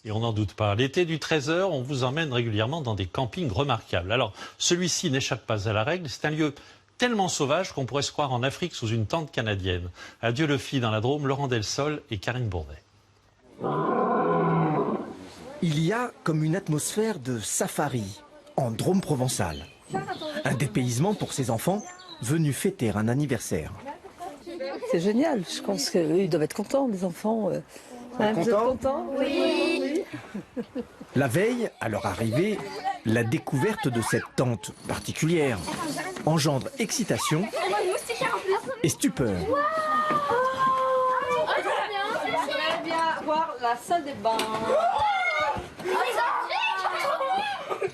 Et on n'en doute pas. L'été du 13h, on vous emmène régulièrement dans des campings remarquables. Alors, celui-ci n'échappe pas à la règle. C'est un lieu tellement sauvage qu'on pourrait se croire en Afrique sous une tente canadienne. À Dieulefit, dans la Drôme, Laurent Delsol et Karine Bourdet. Il y a comme une atmosphère de safari en Drôme provençale. Un dépaysement pour ces enfants venus fêter un anniversaire. C'est génial, je pense qu'ils doivent être contents, les enfants. Vous êtes contents? Oui. La veille, à leur arrivée, la découverte de cette tente particulière engendre excitation et stupeur. J'aimerais bien voir la salle des bains.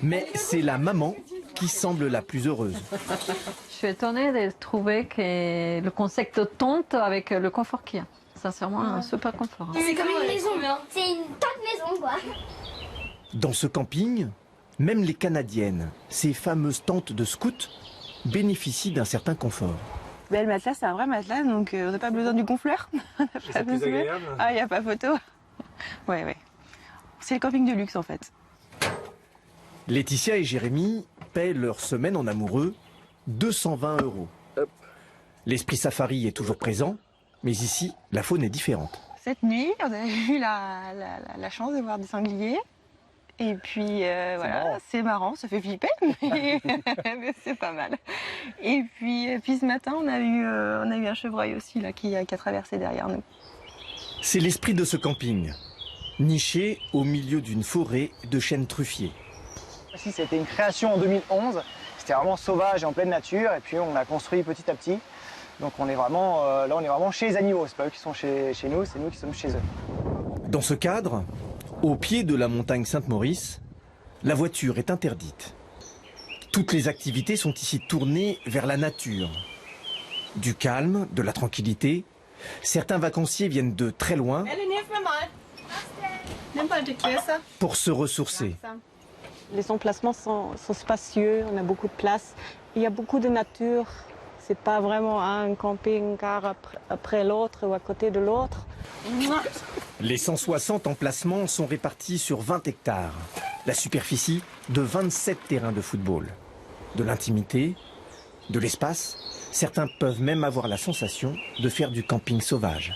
Mais c'est la maman qui semble la plus heureuse. Je suis étonnée de trouver que le concept de tente avec le confort qu'il y a. Sincèrement, un super confort. C'est comme une maison, c'est une tente maison, quoi. Dans ce camping, même les Canadiennes, ces fameuses tentes de scouts, bénéficient d'un certain confort. Le matelas, c'est un vrai matelas, donc on n'a pas besoin du gonfleur. C'est plus agréable. Ah, il n'y a pas photo. Ouais. C'est le camping de luxe, en fait. Laetitia et Jérémy paient leur semaine en amoureux 220 €. L'esprit safari est toujours présent, mais ici, la faune est différente. Cette nuit, on a eu la chance de voir des sangliers. Et puis voilà, c'est marrant, ça fait flipper, mais c'est pas mal. Et puis ce matin, on a eu un chevreuil aussi là, qui a traversé derrière nous. C'est l'esprit de ce camping, niché au milieu d'une forêt de chênes truffiers. Ici, c'était une création en 2011. C'était vraiment sauvage et en pleine nature. Et puis, on l'a construit petit à petit. Donc, on est vraiment, là, on est vraiment chez les animaux. C'est pas eux qui sont chez nous, c'est nous qui sommes chez eux. Dans ce cadre, au pied de la montagne Sainte-Maurice, la voiture est interdite. Toutes les activités sont ici tournées vers la nature. Du calme, de la tranquillité. Certains vacanciers viennent de très loin pour se ressourcer. Les emplacements sont spacieux, on a beaucoup de place. Il y a beaucoup de nature. C'est pas vraiment un camping-car après l'autre ou à côté de l'autre. Les 160 emplacements sont répartis sur 20 hectares. La superficie de 27 terrains de football. De l'intimité, de l'espace. Certains peuvent même avoir la sensation de faire du camping sauvage.